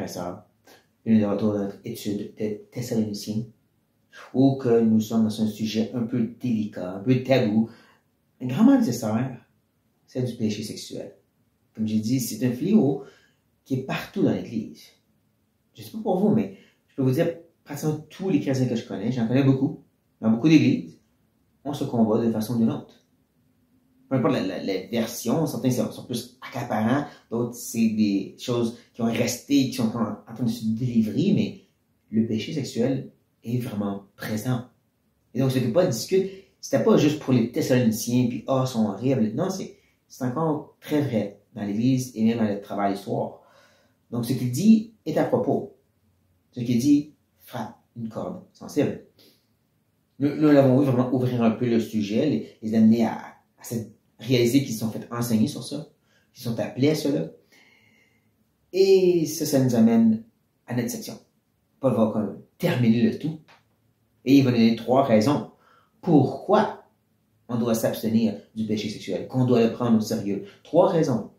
frères et sœurs, bienvenue de retour dans notre étude de Thessaloniciens, où que nous sommes dans un sujet un peu délicat, un peu tabou, grandement nécessaire, c'est du péché sexuel. Comme j'ai dit, c'est un fléau qui est partout dans l'Église. Je ne sais pas pour vous, mais je peux vous dire, pratiquement tous les chrétiens que je connais, j'en connais beaucoup, dans beaucoup d'églises, on se combat d'une façon ou d'une autre. Peu importe la version, certains sont plus accaparants, d'autres c'est des choses qui ont resté, qui sont en train de se délivrer, mais le péché sexuel est vraiment présent. Et donc, ce que Paul discute, c'était pas juste pour les Thessaloniciens, puis ils sont horribles. Non, c'est encore très vrai dans l'Église et même dans le travail l'histoire. Donc, ce qu'il dit est à propos. Ce qu'il dit frappe une corde sensible. Nous l'avons vu vraiment ouvrir un peu le sujet, les amener à réaliser qu'ils sont fait enseigner sur ça, qu'ils sont appelés à cela. Et ça nous amène à notre section. Paul va quand même terminer le tout. Et il va donner 3 raisons pourquoi on doit s'abstenir du péché sexuel, qu'on doit le prendre au sérieux. 3 raisons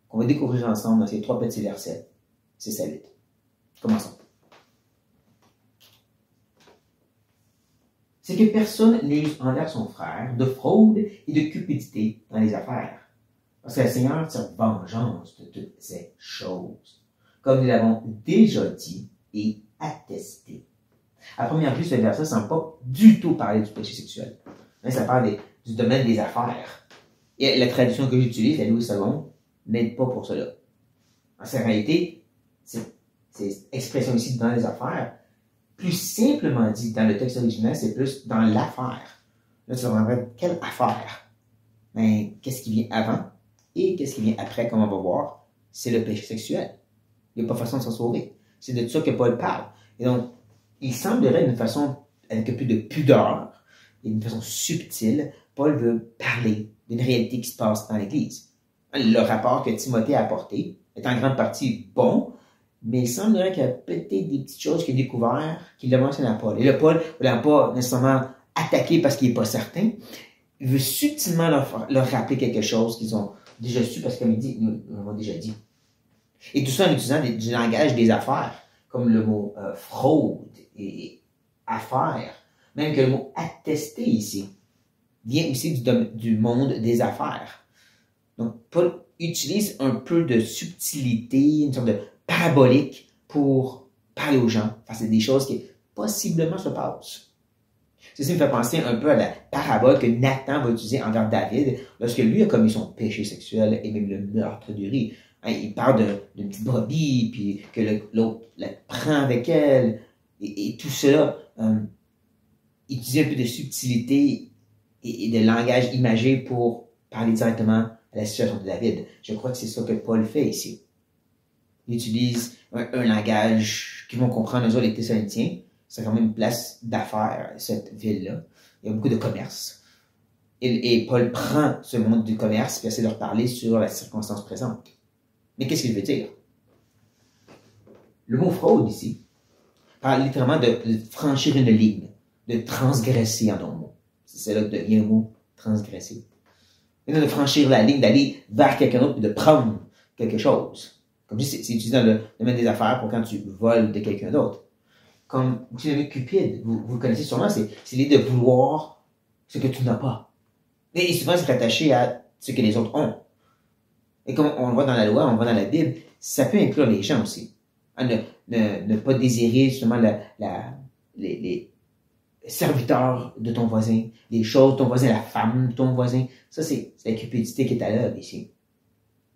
qu'on va découvrir ensemble dans ces 3 petits versets. C'est ça, 8. Commençons. C'est que personne n'use envers son frère de fraude et de cupidité dans les affaires. Parce que le Seigneur tire vengeance de toutes ces choses, comme nous l'avons déjà dit et attesté. À première vue, ce verset ne semble pas du tout parler du péché sexuel. Mais ça parle du domaine des affaires. Et la traduction que j'utilise, la Louis II, n'aide pas pour cela. En réalité, cette expression ici dans les affaires, plus simplement dit dans le texte original, c'est plus dans l'affaire. Là, tu vas demander quelle affaire? Mais qu'est-ce qui vient avant et qu'est-ce qui vient après, comme on va voir? C'est le péché sexuel. Il n'y a pas façon de s'en sauver. C'est de ça que Paul parle. Et donc, il semblerait d'une façon avec un peu de pudeur et d'une façon subtile, Paul veut parler d'une réalité qui se passe dans l'Église. Le rapport que Timothée a apporté est en grande partie bon, mais il semblerait qu'il y a peut-être des petites choses qu'il a découvertes qu'il le mentionne à Paul. Et là, Paul ne l'a pas nécessairement attaqué parce qu'il n'est pas certain. Il veut subtilement leur rappeler quelque chose qu'ils ont déjà su parce que, comme il dit, nous l'avons déjà dit. Et tout ça en utilisant du langage des affaires, comme le mot fraude et affaires, même que le mot attester ici vient aussi du monde des affaires. Donc, Paul utilise un peu de subtilité, une sorte de parabolique pour parler aux gens face à des choses qui possiblement se passent. Ceci me fait penser un peu à la parabole que Nathan va utiliser envers David lorsque lui a commis son péché sexuel et même le meurtre d'Uri. Il parle d'une petite brebis, puis que l'autre la prend avec elle, et tout cela, il utilise un peu de subtilité et de langage imagé pour parler directement à la situation de David. Je crois que c'est ça que Paul fait ici. Il utilise un langage qu'ils vont comprendre, eux autres, les Thessaloniciens. C'est quand même une place d'affaires, cette ville-là. Il y a beaucoup de commerce. Et Paul prend ce monde du commerce et essaie de leur parler sur la circonstance présente. Mais qu'est-ce qu'il veut dire? Le mot fraude ici parle littéralement de franchir une ligne, de transgresser en d'autres mots. C'est là que devient le mot transgresser. Et de franchir la ligne, d'aller vers quelqu'un d'autre et de prendre quelque chose. Comme je dis, c'est utilisé dans le domaine des affaires pour quand tu voles de quelqu'un d'autre. Comme vous savez, Cupide, vous le connaissez sûrement, c'est l'idée de vouloir ce que tu n'as pas. Et souvent, c'est rattaché à ce que les autres ont. Et comme on le voit dans la loi, on le voit dans la Bible, ça peut inclure les gens aussi. Ne pas désirer justement les serviteurs de ton voisin, les choses de ton voisin, la femme de ton voisin. Ça, c'est la cupidité qui est à l'œuvre ici.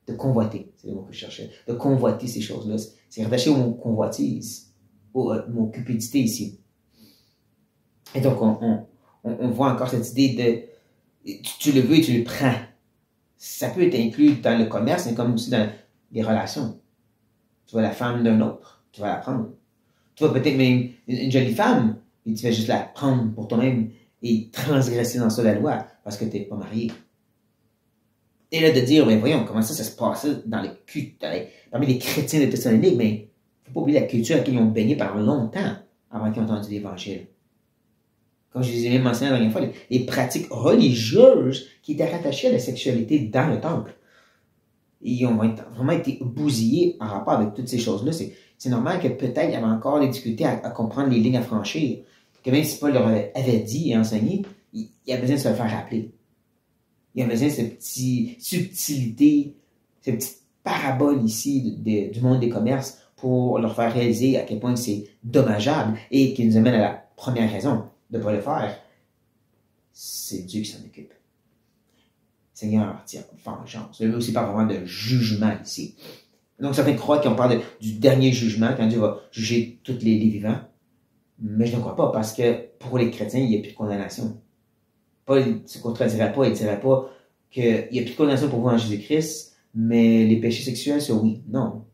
De convoiter, c'est le mot que je cherchais. De convoiter ces choses-là. C'est rattaché au mot convoitise, au mot cupidité ici. Et donc, on voit encore cette idée de tu le veux et tu le prends. Ça peut être inclus dans le commerce, mais comme aussi dans les relations. Tu vois la femme d'un autre, tu vas la prendre. Tu vois peut-être même une jolie femme, et tu vas juste la prendre pour toi-même et transgresser dans ça la loi parce que tu n'es pas marié. Et là de dire, mais voyons, comment ça se passait parmi les chrétiens de Thessalonique, mais il ne faut pas oublier la culture à laquelle ils ont baigné pendant longtemps avant qu'ils aient entendu l'Évangile. Comme je les ai mentionné la dernière fois, les pratiques religieuses qui étaient rattachées à la sexualité dans le temple. Ils ont vraiment été bousillés en rapport avec toutes ces choses-là. c'est normal que peut-être il y avait encore des difficultés à comprendre les lignes à franchir. Que même si Paul leur avait dit et enseigné, il a besoin de se le faire rappeler. Il a besoin de ces petites subtilités, ces petites paraboles ici du monde des commerces pour leur faire réaliser à quel point c'est dommageable et qui nous amène à la première raison de ne pas le faire. C'est Dieu qui s'en occupe. Seigneur, tire vengeance. Il ne aussi pas vraiment de jugement ici. Donc, certains croient qu'on parle du dernier jugement, quand Dieu va juger tous les vivants. Mais je ne crois pas, parce que pour les chrétiens, il n'y a plus de condamnation. Paul ne se contredirait pas, il ne dirait pas qu'il n'y a plus de condamnation pour vous en Jésus-Christ, mais les péchés sexuels, c'est oui. Non.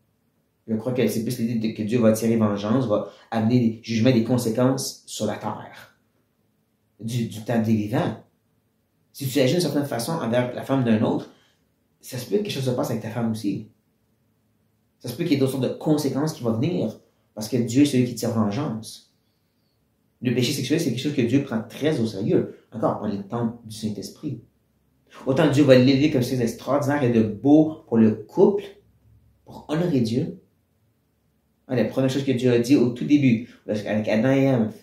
Je crois que c'est plus l'idée que Dieu va tirer vengeance, va amener des jugements, des conséquences sur la terre. Du temps des vivants. Si tu agis d'une certaine façon envers la femme d'un autre, ça se peut que quelque chose se passe avec ta femme aussi. Ça se peut qu'il y ait d'autres sortes de conséquences qui vont venir, parce que Dieu est celui qui tire vengeance. Le péché sexuel, c'est quelque chose que Dieu prend très au sérieux. Encore, on est le temple du Saint-Esprit. Autant Dieu va l'élever comme quelque chose d'extraordinaire et de beau pour le couple, pour honorer Dieu. La première chose que Dieu a dit au tout début, avec Adam et Ève,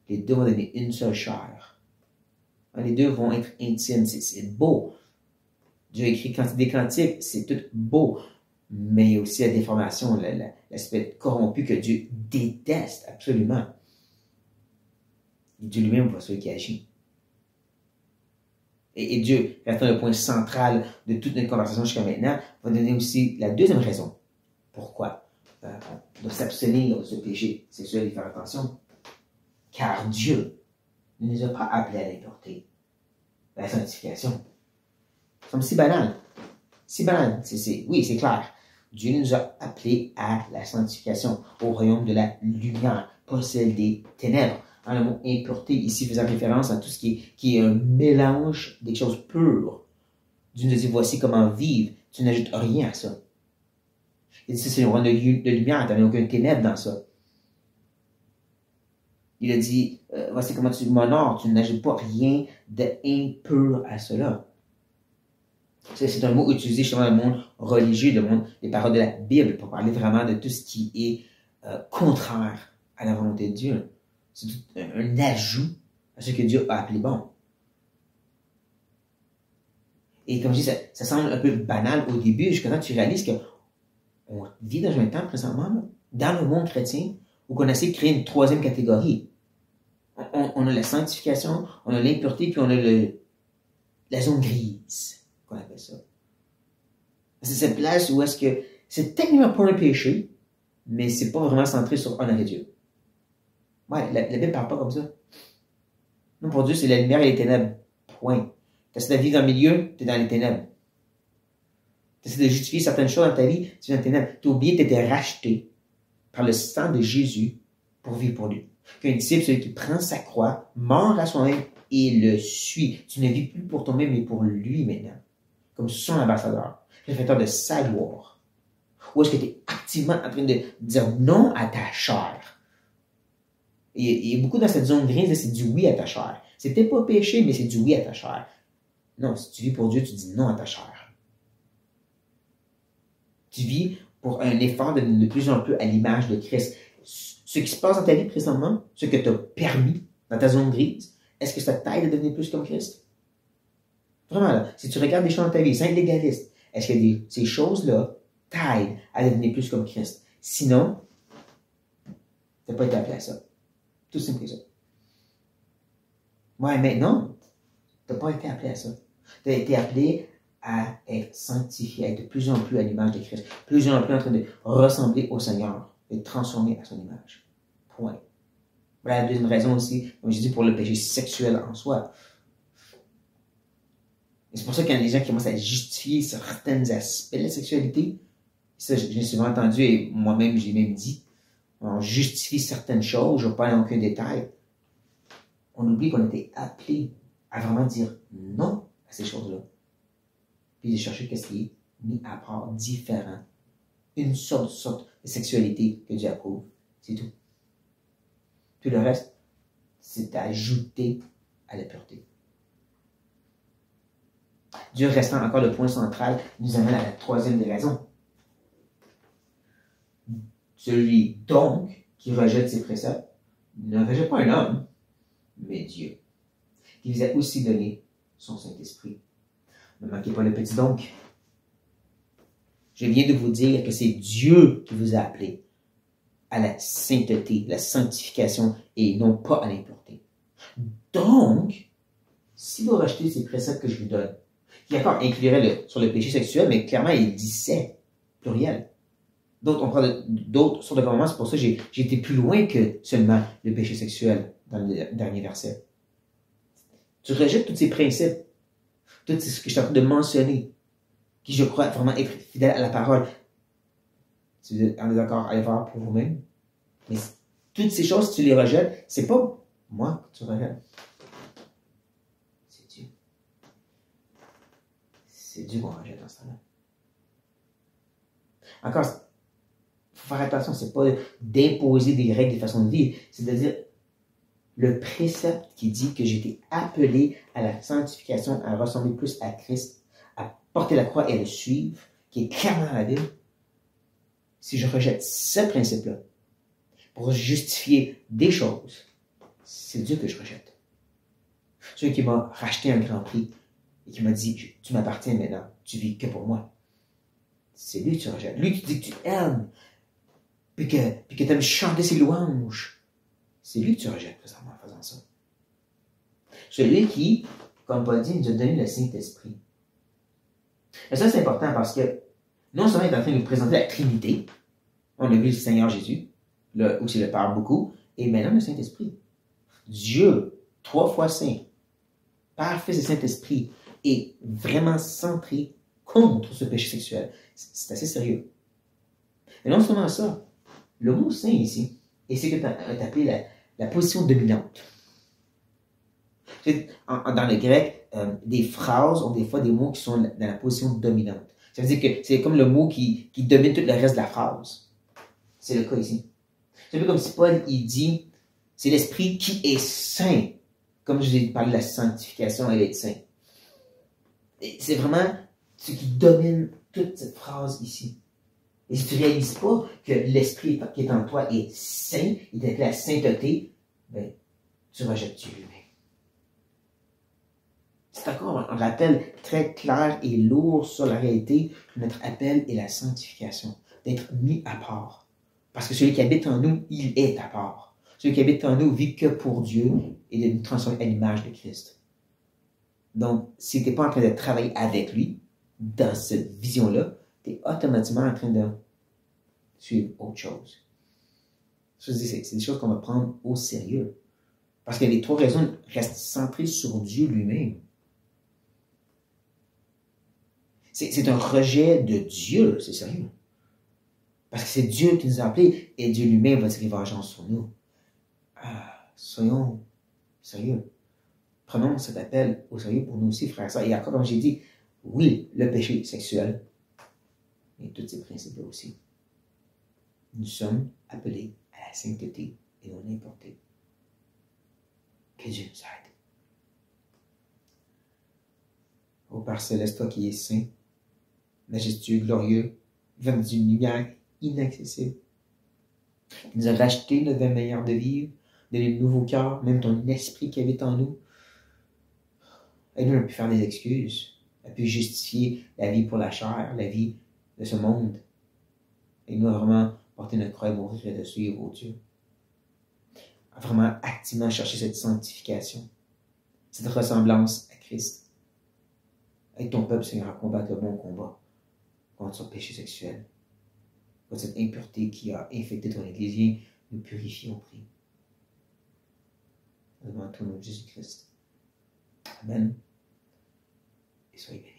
les deux vont donner une seule chair. Les deux vont être intimes, c'est beau. Dieu a écrit des cantiques, c'est tout beau. Mais il y a aussi la déformation, l'aspect corrompu que Dieu déteste absolument. Dieu lui-même voit celui qui agit. Et Dieu, restant le point central de toute notre conversation jusqu'à maintenant, va donner aussi la deuxième raison. Pourquoi? De s'abstenir de ce péché sexuel et faire attention. Car Dieu ne nous a pas appelés à l'impureté, à la sanctification. Ça semble si banal. Si banal. Oui, c'est clair. Dieu nous a appelés à la sanctification, au royaume de la lumière, pas celle des ténèbres. Le mot impureté ici faisant référence à tout ce qui est un mélange des choses pures. Dieu nous dit, voici comment vivre. Tu n'ajoutes rien à ça. Il dit, c'est le royaume de lumière, tu n'as aucun ténèbre dans ça. Il a dit, voici comment tu m'honores, tu n'ajoutes pas rien d'impur à cela. C'est un mot utilisé justement dans le monde religieux, le monde des paroles de la Bible, pour parler vraiment de tout ce qui est contraire à la volonté de Dieu. C'est un ajout à ce que Dieu a appelé bon. Et comme je dis, ça semble un peu banal au début, jusqu'à temps que tu réalises qu'on vit dans un temps présentement, dans le monde chrétien, où on essaie de créer une troisième catégorie. On a la sanctification, on a l'impureté, puis on a la zone grise, qu'on appelle ça. C'est cette place où est-ce que c'est techniquement pas un péché, mais c'est pas vraiment centré sur honorer Dieu. Ouais, la Bible ne parle pas comme ça. Non, pour Dieu, c'est la lumière et les ténèbres. Point. Tu essaies de vivre dans le milieu, tu es dans les ténèbres. Tu essaies de justifier certaines choses dans ta vie, tu es dans les ténèbres. Tu as oublié que tu étais racheté par le sang de Jésus pour vivre pour lui. Qu'un disciple, celui qui prend sa croix, mord à soi-même et le suit. Tu ne vis plus pour toi-même, mais pour lui maintenant. Comme son ambassadeur, réflecteur de sa gloire. Ou est-ce que tu es activement en train de dire non à ta chair? Il y a beaucoup dans cette zone grise, c'est du oui à ta chair. C'est peut-être pas péché, mais c'est du oui à ta chair. Non, si tu vis pour Dieu, tu dis non à ta chair. Tu vis pour un effort de plus en plus à l'image de Christ. Ce qui se passe dans ta vie présentement, ce que tu as permis dans ta zone grise, est-ce que ça t'aide à devenir plus comme Christ? Vraiment, là, si tu regardes les choses dans ta vie, sans être légaliste, est-ce que ces choses-là t'aident à devenir plus comme Christ? Sinon, tu n'as pas été appelé à ça. Tout simple que ça. Ouais, mais non, tu n'as pas été appelé à ça. Tu as été appelé à être sanctifié, à être de plus en plus à l'image de Christ, plus en plus en train de ressembler au Seigneur, de transformer à son image. Point. Voilà la deuxième raison aussi, comme je dis, pour le péché sexuel en soi. Et c'est pour ça qu'il y a des gens qui commencent à justifier certains aspects de la sexualité. Ça, j'ai souvent entendu, et moi-même, j'ai même dit, on justifie certaines choses, je ne vais pas aller dans aucun détail. On oublie qu'on était appelé à vraiment dire non à ces choses-là. Puis de chercher ce qui est mis à part, différent. Une sorte de sexualité que Dieu approuve. C'est tout. Tout le reste, c'est ajouté à la pureté. Dieu restant encore le point central, nous amène à la troisième des raisons. Celui donc qui rejette ses préceptes ne rejette pas un homme, mais Dieu, qui vous a aussi donné son Saint-Esprit. Ne manquez pas le petit donc. Je viens de vous dire que c'est Dieu qui vous a appelé à la sainteté, la sanctification, et non pas à l'impureté. Donc, si vous rejetez ces préceptes que je vous donne, qui encore inclurait sur le péché sexuel, mais clairement il dit c'est, pluriel. D'autres, on prend d'autres sortes de commandements, c'est pour ça que j'ai été plus loin que seulement le péché sexuel dans le dernier verset. Tu rejettes tous ces principes, tout ce que je suis en train de mentionner, qui je crois vraiment être fidèle à la parole. Si vous êtes en désaccord, allez voir pour vous-même. Mais toutes ces choses, si tu les rejettes, c'est pas moi que tu rejettes. C'est Dieu. C'est Dieu qu'on rejette dans ce temps-là. Encore, il faut faire attention, c'est pas d'imposer des règles, des façons de vivre. C'est-à-dire, le précepte qui dit que j'ai été appelé à la sanctification, à ressembler plus à Christ, à porter la croix et à le suivre, qui est clairement dans la Bible. Si je rejette ce principe-là, pour justifier des choses, c'est Dieu que je rejette. Celui qui m'a racheté un grand prix et qui m'a dit, tu m'appartiens maintenant, tu vis que pour moi. C'est lui que tu rejettes. Lui qui dit que tu aimes, puis que tu aimes chanter ses louanges. C'est lui que tu rejettes présentement en faisant ça. Celui qui, comme Paul dit, nous a donné le Saint-Esprit. Et ça, c'est important parce que non seulement il est en train de nous présenter la Trinité, on a vu le Seigneur Jésus, là où c'est le Père beaucoup, et maintenant le Saint-Esprit. Dieu, 3 fois saint, Père, Fils et Saint-Esprit, est vraiment centré contre ce péché sexuel. C'est assez sérieux. Et non seulement ça, le mot saint ici, et c'est que tu as appelé la position dominante. Dans le grec, des phrases ont des fois des mots qui sont dans la position dominante. Ça veut dire que c'est comme le mot qui domine tout le reste de la phrase. C'est le cas ici. C'est un peu comme si Paul, il dit, c'est l'Esprit qui est saint. Comme je vous ai parlé de la sanctification et d'être saint. C'est vraiment ce qui domine toute cette phrase ici. Et si tu ne réalises pas que l'Esprit qui est en toi est saint, il est appelé à la sainteté, ben, tu rejettes Dieu lui-même. C'est encore un rappel très clair et lourd sur la réalité que notre appel est la sanctification, d'être mis à part. Parce que celui qui habite en nous, il est à part. Celui qui habite en nous vit que pour Dieu et de nous transformer à l'image de Christ. Donc, si tu n'es pas en train de travailler avec lui, dans cette vision-là, tu es automatiquement en train de suivre autre chose. C'est des choses qu'on va prendre au sérieux. Parce que les 3 raisons restent centrées sur Dieu lui-même. C'est un rejet de Dieu, c'est sérieux. Parce que c'est Dieu qui nous a appelés et Dieu lui-même va tirer vengeance sur nous. Soyons sérieux. Prenons cet appel au sérieux pour nous aussi, frères et sœurs. Et encore, comme j'ai dit, oui, le péché sexuel, mais tous ces principes-là aussi. Nous sommes appelés à la sainteté et non l'impureté. Que Dieu nous aide. Ô Père Céleste, toi qui es saint, majestueux, glorieux, vers d'une lumière inaccessible, qui nous a racheté notre manière de vivre, donné de nouveaux cœurs, même ton esprit qui habite en nous. Aide-nous à pu faire des excuses, à pu justifier la vie pour la chair, la vie de ce monde. Aide-nous à vraiment porter notre croix et mourir et de suivre, oh Dieu. À vraiment activement chercher cette sanctification, cette ressemblance à Christ. Aide ton peuple, Seigneur, à combattre le bon combat contre son péché sexuel, contre cette impureté qui a infecté ton Église. Viens nous purifier, on prie. Devant ton nom de Jésus-Christ. Amen. Et soyez bénis.